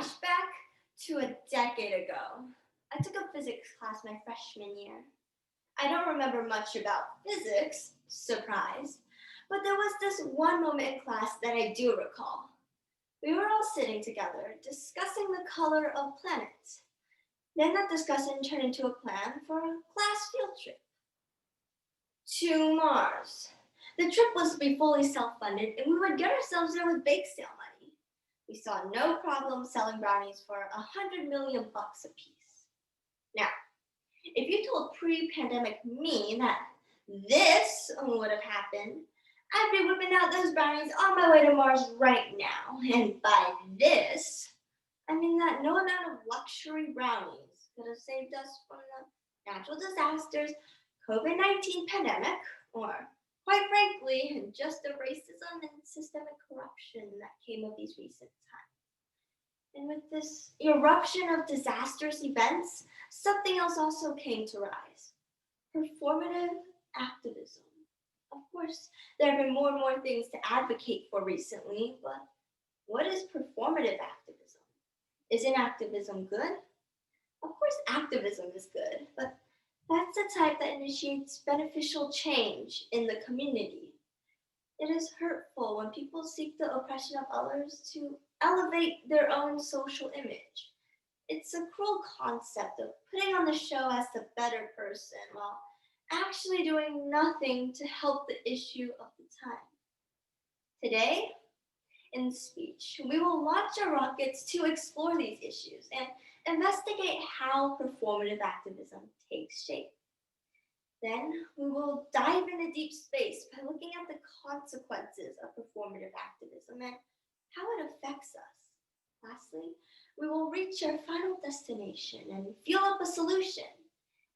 Flashback to a decade ago. I took a physics class my freshman year. I don't remember much about physics, surprise, but there was this one moment in class that I do recall. We were all sitting together discussing the color of planets. Then that discussion turned into a plan for a class field trip to Mars. The trip was to be fully self-funded and we would get ourselves there with bake sale money. We saw no problem selling brownies for $100 million a piece. Now, if you told pre-pandemic me that this would have happened, I'd be whipping out those brownies on my way to Mars right now. And by this, I mean that no amount of luxury brownies could have saved us from the natural disasters, COVID-19 pandemic, or quite frankly, just the racism and systemic corruption that came of these recent times. And with this eruption of disastrous events, something else also came to rise: performative activism. Of course, there have been more and more things to advocate for recently, but what is performative activism? Isn't activism good? Of course, activism is good, but that's the type that initiates beneficial change in the community. It is hurtful when people seek the oppression of others to elevate their own social image. It's a cruel concept of putting on the show as the better person while actually doing nothing to help the issue of the time. Today, in speech, we will launch our rockets to explore these issues and investigate how performative activism takes shape. Then we will dive into deep space by looking at the consequences of performative activism and how it affects us. Lastly, we will reach our final destination and fuel up a solution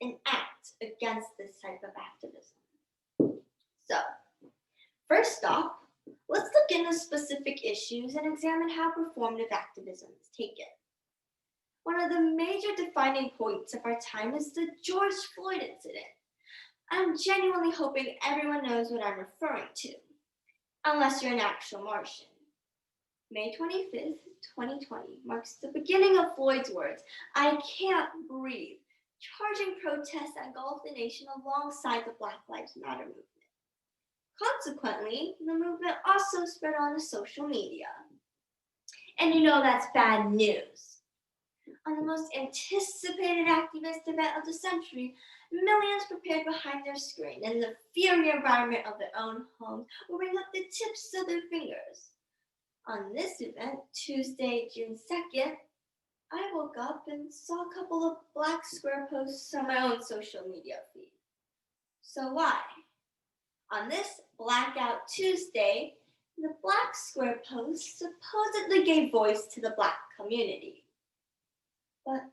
and act against this type of activism. So, first off, let's look into specific issues and examine how performative activism is taken. One of the major defining points of our time is the George Floyd incident. I'm genuinely hoping everyone knows what I'm referring to, unless you're an actual Martian. May 25th, 2020 marks the beginning of Floyd's words, "I can't breathe," charging protests that engulfed the nation alongside the Black Lives Matter movement. Consequently, the movement also spread onto social media. And you know that's bad news. On the most anticipated activist event of the century, millions prepared behind their screen in the fiery environment of their own homes will bring up the tips of their fingers. On this event, Tuesday, June 2nd, I woke up and saw a couple of black square posts on my own social media feed. So why? On this Blackout Tuesday, the black square post supposedly gave voice to the Black community. But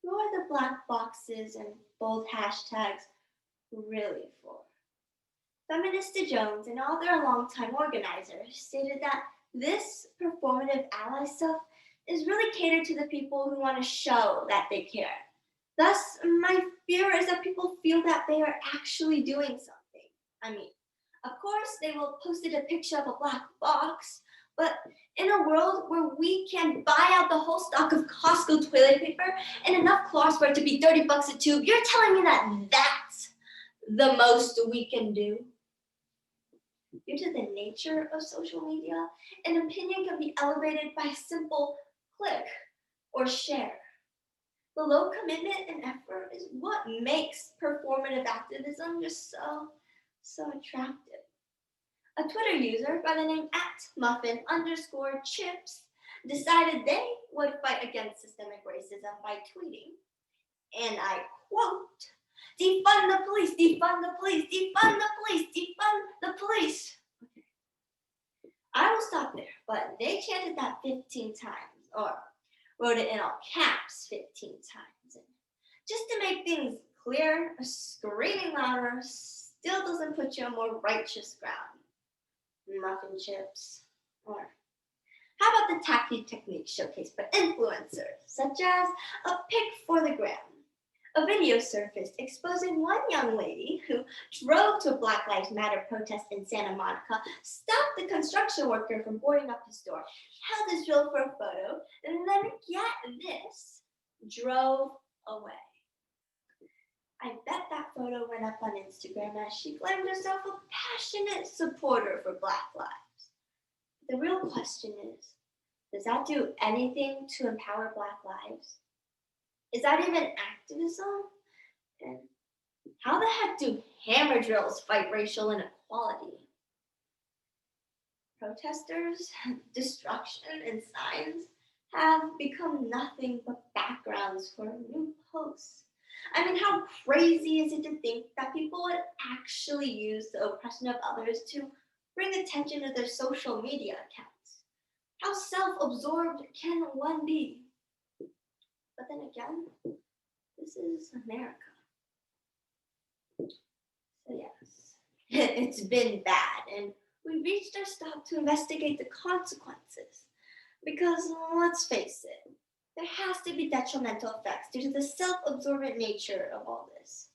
who are the black boxes and bold hashtags really for? Feminista Jones, an author and longtime organizer, stated that this performative ally stuff is really catered to the people who want to show that they care. Thus, my fear is that people feel that they are actually doing something. I mean, of course, they will post a picture of a black box, but in a world where we can buy out the whole stock of Costco toilet paper and enough cloths for it to be $30 a tube, you're telling me that that's the most we can do? Due to the nature of social media, an opinion can be elevated by a simple click or share. The low commitment and effort is what makes performative activism just so attractive. A Twitter user by the name @muffin_chips decided they would fight against systemic racism by tweeting, and I quote, "Defund the police, defund the police, defund the police, defund the police." Okay. I will stop there, but they chanted that 15 times, or wrote it in all caps 15 times. And just to make things clear, screaming louder still doesn't put you on more righteous ground. Muffin chips. Or how about the tacky techniques showcased by influencers, such as a pic for the gram? A video surfaced exposing one young lady who drove to a Black Lives Matter protest in Santa Monica, stopped the construction worker from boarding up his door, held his drill for a photo, and then drove away. I bet that photo went up on Instagram as she claimed herself a passionate supporter for Black lives. The real question is, does that do anything to empower Black lives? Is that even activism? And how the heck do hammer drills fight racial inequality? Protesters, destruction, and signs have become nothing but backgrounds for new posts. I mean, how crazy is it to think that people would actually use the oppression of others to bring attention to their social media accounts? How self-absorbed can one be? But then again, this is America. So yes, it's been bad, and we reached our stop to investigate the consequences. Because let's face it, there has to be detrimental effects due to the self-absorbent nature of all this.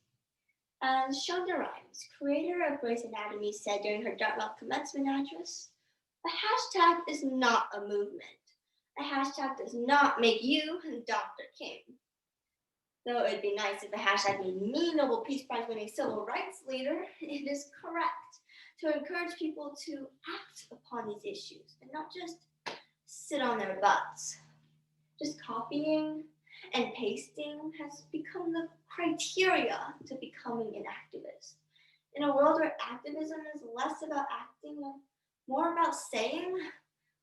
As Shonda Rhimes, creator of Grey's Anatomy, said during her Dartmouth commencement address, a hashtag is not a movement. A hashtag does not make you Dr. King. Though it'd be nice if a hashtag made me Nobel Peace Prize winning civil rights leader, it is correct to encourage people to act upon these issues and not just sit on their butts. Just copying and pasting has become the criteria to becoming an activist. In a world where activism is less about acting and more about saying,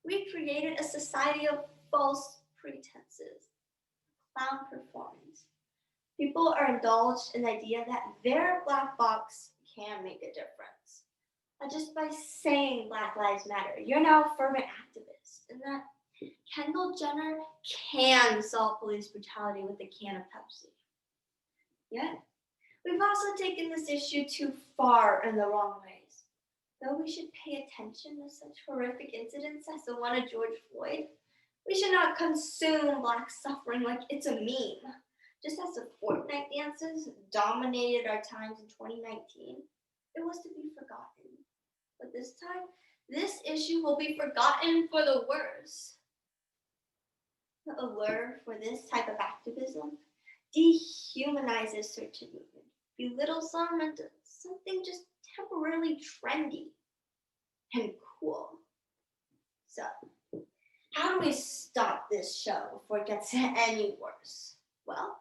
we created a society of false pretenses, clown performance. People are indulged in the idea that their black box can make a difference. Just by saying Black Lives Matter, you're now a fervent activist, and that Kendall Jenner can solve police brutality with a can of Pepsi. Yet, we've also taken this issue too far in the wrong ways. Though we should pay attention to such horrific incidents as the one of George Floyd, we should not consume Black suffering like it's a meme. Just as the Fortnite dances dominated our times in 2019, it was to be forgotten. But this time, this issue will be forgotten for the worse. The allure for this type of activism dehumanizes certain movement, belittles them into something just temporarily trendy and cool. So, how do we stop this show before it gets any worse? Well,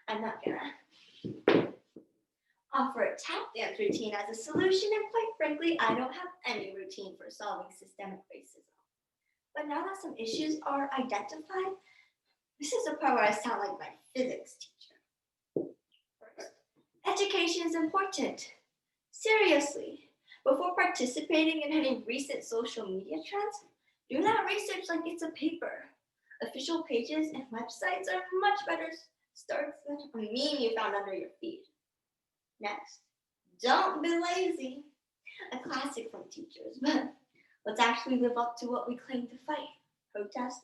I'm not gonna offer a tap dance routine as a solution, and quite frankly, I don't have any routine for solving systemic racism. But now that some issues are identified, this is the part where I sound like my physics teacher. First, education is important. Seriously, before participating in any recent social media trends, do that research like it's a paper. Official pages and websites are much better starts than a meme you found under your feed. Next, don't be lazy. A classic from teachers, but let's actually live up to what we claim to fight. Protest,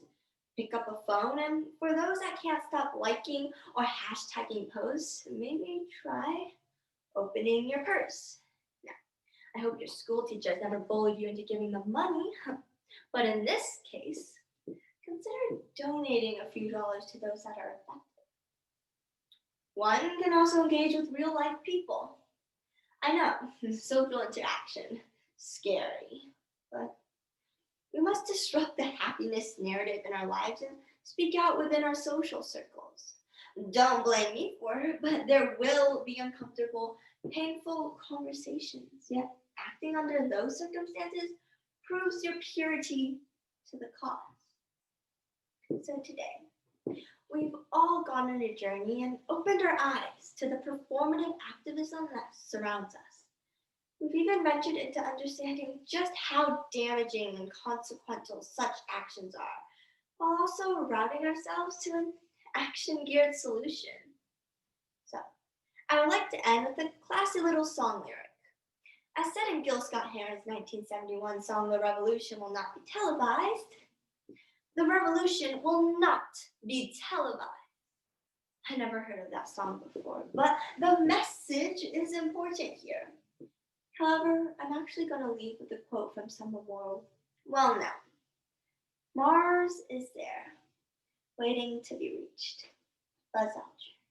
pick up a phone, and for those that can't stop liking or hashtagging posts, maybe try opening your purse. Now, I hope your school teachers never bullied you into giving them money, but in this case, consider donating a few dollars to those that are affected. One can also engage with real life people. I know, social interaction, scary, but we must disrupt the happiness narrative in our lives and speak out within our social circles. Don't blame me for it, but there will be uncomfortable, painful conversations. Yet acting under those circumstances proves your purity to the cause. So today, we've all gone on a journey and opened our eyes to the performative activism that surrounds us. We've even ventured into understanding just how damaging and consequential such actions are, while also routing ourselves to an action-geared solution. So, I would like to end with a classy little song lyric. As said in Gil Scott-Heron's 1971 song, "The Revolution Will Not Be Televised," the revolution will not be televised. I never heard of that song before, but the message is important here. However, I'm actually going to leave with a quote from someone more well known. Mars is there, waiting to be reached. Buzz Aldrin.